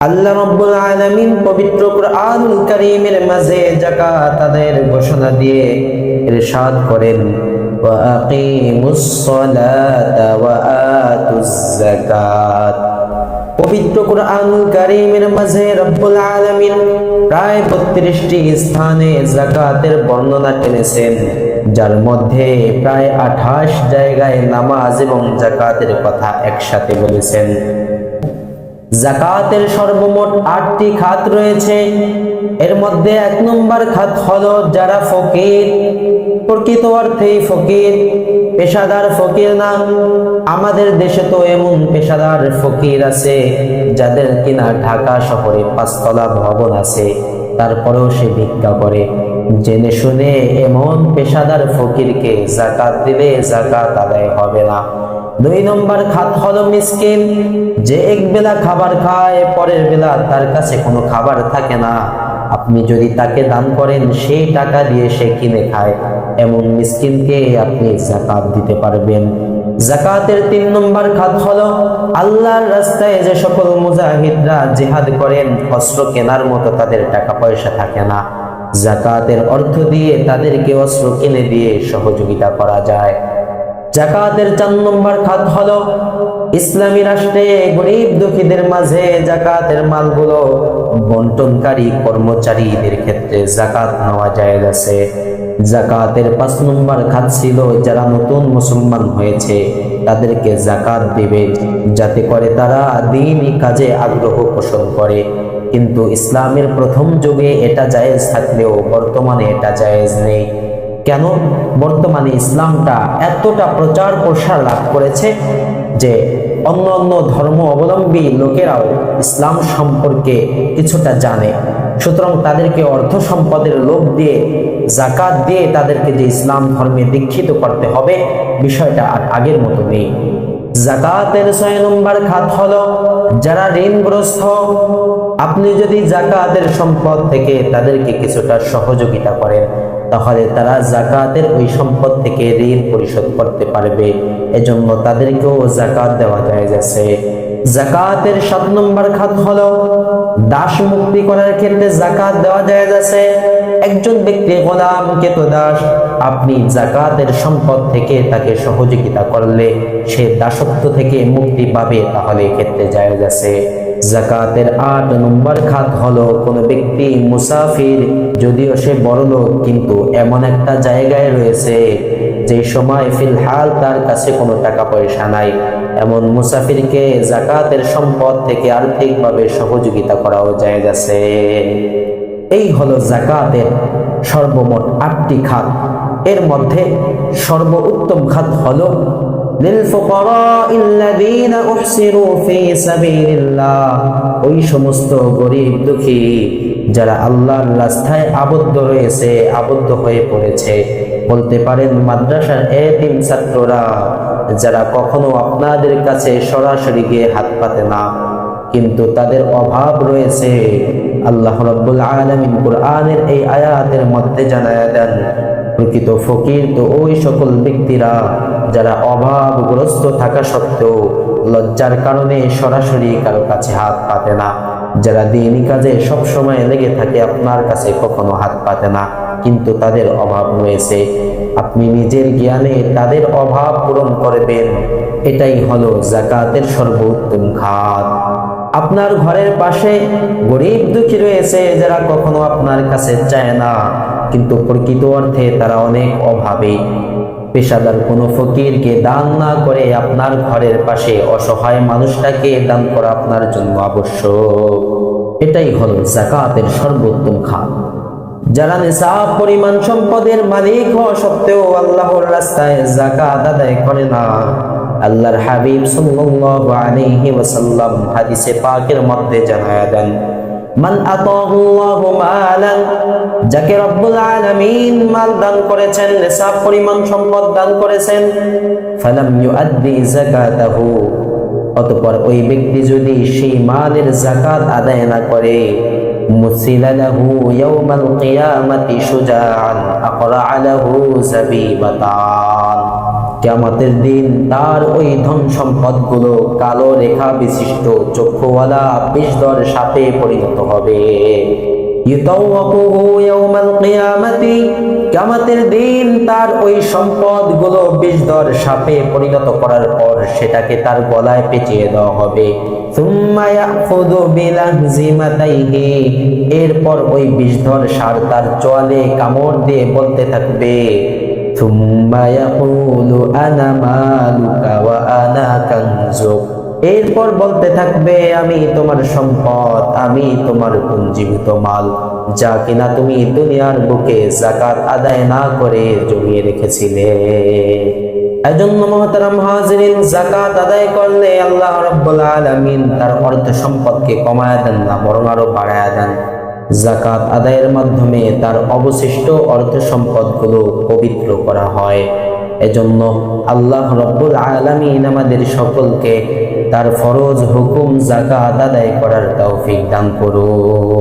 আল্লাহ রাব্বুল আলামিন পবিত্র কুরআনুল কারীমের মাঝে যাকাত আদায়ের ঘোষণা দিয়ে ইরশাদ করেন, ওয়া আকিমুস সালাতা ওয়া আতুজ যাকাত। পবিত্র কুরআনুল কারীমের মাঝে রব্বুল আলামিন প্রায় 32টি স্থানে যাকাতের বর্ণনা টেনেছেন, যার মধ্যে প্রায় 28 জায়গায় নামাজ এবং যাকাতের কথা একসাথে বলেছেন। যাকাতের সর্বমোট 8টি খাত রয়েছে। এর মধ্যে 1 নম্বর খাত হলো যারা ফকির, প্রকৃত অর্থেই ফকির, পেশাদার ফকির না। আমাদের দেশে তো এমন পেশাদার ফকির আছে যাদের কিনা ঢাকা শহরে 5 তলা ভবন আছে, তারপরেও সে ভিক্ষা করে। জেনে শুনে এমন পেশাদার ফকিরকে যাকাত দিলে যাকাত আদায় হবে না। 2 নম্বর খাত হলো মিসকিন, যে এক বেলা খাবার খায়, পরের বেলা তার কাছে কোনো খাবার থাকে না। আপনি যদি তাকে দান করেন, সেই টাকা দিয়ে সে কিনে খায়, এমন মিসকিনকে আপনি যাকাত দিতে পারবেন। যাকাতের 3 নম্বর খাত হলো আল্লাহর রাস্তায় যে সকল মুজাহিদরা জিহাদ করেন, অস্ত্র কেনার মতো তাদের টাকা পয়সা থাকে না, যাকাতের অর্থ দিয়ে তাদেরকে অস্ত্র কিনে দিয়ে সহযোগিতা করা যায়। যাকাতের 4 নম্বর খাত হলো ইসলামী রাষ্ট্রে গরিব দুঃখীদের মাঝে যাকাতের মালগুলো বন্টনকারী কর্মচারীদের ক্ষেত্রে যাকাত নেওয়া জায়েজ আছে। যাকাতের 5 নম্বর খাত ছিল যারা নতুন মুসলমান হয়েছে তাদেরকে যাকাত দিবে, যাতে করে তারা দ্বীনি কাজে আগ্রহ পোষণ করে। কিন্তু ইসলামের প্রথম যুগে এটা জায়েজ থাকলেও বর্তমানে এটা জায়েজ নেই। কেন? বর্তমানে ইসলামটা এতটা প্রচার প্রসার লাভ করেছে যে অন্য অন্য ধর্ম অবলম্বী লোকেরাও ইসলাম সম্পর্কে কিছুটা জানে। সুতরাং তাদেরকে অর্থ সম্পদের লোভ দিয়ে, যাকাত দিয়ে তাদেরকে যে ইসলাম ধর্মে দীক্ষিত করতে হবে, বিষয়টা আর আগের মতো নেই। যাকাতের 6 নম্বর খাত হলো যারা ঋণগ্রস্ত। আপনি যদি যাকাতের সম্পদ থেকে তাদেরকে কিছুটা সহযোগিতা করেন, তাহলে তারা যাকাতের ওই সম্পদ থেকে ঋণ পরিশোধ করতে পারবে, এজন্য তাদেরকেও যাকাত দেওয়া জায়েজ আছে। যাকাতের 7 নম্বর খাত হলো দাস মুক্তি করার ক্ষেত্রে যাকাত দেওয়া জায়েজ আছে। একজন ব্যক্তি গোলাম দাস, আপনি যাকাতের সম্পদ থেকে তাকে সহযোগিতা করলে সে দাসত্ব থেকে মুক্তি পাবে, তাহলে ক্ষেত্রে জায়েজ আছে। যাকাতের 8 নম্বর খাত হলো কোন ব্যক্তি মুসাফির, যদিও সে বড়লোক কিন্তু এমন একটা জায়গায় রয়েছে যে সময় ফিলহাল তার কাছে কোনো টাকা পয়সা নাই, এমন মুসাফিরকে যাকাতের সম্পদ থেকে আর্থিকভাবে সহযোগিতা করাও জায়েজ আছে। এই হলো যাকাতের সর্বমোট 8টি খাত। এর মধ্যে সর্বোত্তম খাত হলো লিলফুকারাইল্লাযীনা উহসিরু ফী সাবিলিল্লাহ, ওই সমস্ত গরীব দুঃখী যারা আল্লাহর রাস্তায় আবদ্ধ রয়েছে, আবদ্ধ হয়ে পড়েছে। বলতে পারেন মাদ্রাসার এতিম ছাত্ররা, যারা কখনো আপনাদের কাছে সরাসরি গিয়ে হাত পাতে না, কিন্তু তাদের অভাব রয়েছে। আল্লাহ রাব্বুল আলামিন কুরআনের এই আয়াতের মধ্যে জানায়া দেন, প্রকৃত ফকির তো ওই সকল ব্যক্তিরা যারা অভাবগ্রস্ত থাকা সত্ত্বেও লজ্জার কারণে সরাসরি কারো কাছে হাত পাতে না, যারা দ্বীনি কাজে সব সময় লেগে থাকে, আপনার কাছে কখনো হাত পাতে না, কিন্তু তাদের অভাব রয়েছে। আপনি নিজের জ্ঞানে তাদের অভাব পূরণ করবেন, এটাই হলো যাকাতের সর্বোত্তম খাত। আপনার ঘরের পাশে গরিব দুঃখী রয়েছে যারা কখনো আপনার কাছে চায় না, কিন্তু প্রকৃত অর্থে তারা অনেক অভাবে। পেশাদার কোনো ফকিরকে দান না করে আপনার ঘরের পাশে অসহায় মানুষটাকে দান করা আপনার জন্য আবশ্যক। এটাই হলো যাকাতের সর্বোত্তম খাত। যারা নিসাব পরিমাণ সম্পদের মালিক হওয়া সত্ত্বেও আল্লাহর রাস্তায় যাকাত আদায় করে না, আল্লাহর হাবিব সাল্লাল্লাহু আলাইহি ওয়াসাল্লাম হাদিসে পাকের মধ্যে জানায়া দেন, মান আতাহুল্লাহু মালান, যাকে রব্বুল আলামিন মাল দান করেছেন, নিসাব পরিমাণ সম্পদ দান করেছেন, ফালাম ইউআদ্দি যাকাতাহু, অতঃপর ওই ব্যক্তি যদি সেই মালের যাকাত আদায় না করে, মুসিলা লাহু ইয়াউমাল কিয়ামাতি শুজাআন আকরা লাহু যাবিবাতান, কিয়ামতের দিন তার ওই ধন সম্পদগুলো কালো রেখা বিশিষ্ট চক্ষুওয়ালা বিষধর সাপে পরিণত হবে। ইউতাওয়াকুহু ইয়াউমাল কিয়ামাতি, কিয়ামতের দিন তার ওই সম্পদগুলো বিষধর সাপে পরিণত করার পর সেটাকে তার গলায় পেঁচিয়ে দেওয়া হবে। সুম্মা ইয়াখুযু বিলাহজিমাতাইহি, এরপর ওই বিষধর সাপ তার চোয়ালে কামড় দিয়ে বলতে থাকবে, সুম্মা ইয়াকুলু আনা মালুকা ওয়া আনা কানজুক, এরপর বলতে থাকবে আমি তোমার সম্পদ, আমি তোমার পুঞ্জীভূত মাল, যা কিনা তুমি দুনিয়ার বুকে যাকাত আদায় না করে জমিয়ে রেখেছিলে। এজন্য মুহতারাম হাজিরিন, যাকাত আদায় করলে আল্লাহ রাব্বুল আলামিন তার অর্থ সম্পদকে কমায় দেন না, বরং আরো বাড়ায় দেন। যাকাত আদায়ের মাধ্যমে তার অবশিষ্ট অর্থ সম্পদগুলো পবিত্র করা হয়। এজন্য আল্লাহ রাব্বুল আলামিন আমাদের সকলকে তার ফরজ হুকুম যাকাত আদায় করার তৌফিক দান করুন।